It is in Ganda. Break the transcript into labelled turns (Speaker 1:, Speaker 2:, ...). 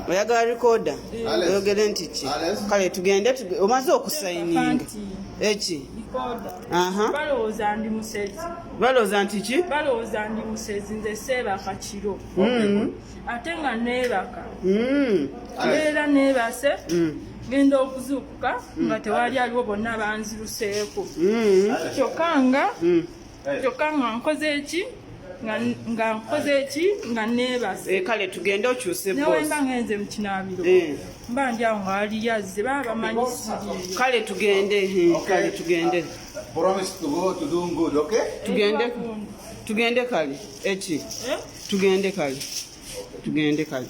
Speaker 1: oyagala recorder oyogere nti ki kale tugende omaze okusayininga eki balowooza nti ki
Speaker 2: balowooza ndi musezi nze seebaka kiro ate nga neebaka mbeera neebase genda okuzuukuka nga tewali aliwo bonna banziruseeko kyokka nga nkoze eki nga neebase
Speaker 1: kale tugende okyuse
Speaker 2: newemba ngenze mu kinaabiro mba ndi awo nga wali yazze baba bamanyi siriiyo
Speaker 1: kale tugende tugende kale eki tugende kale tugende kale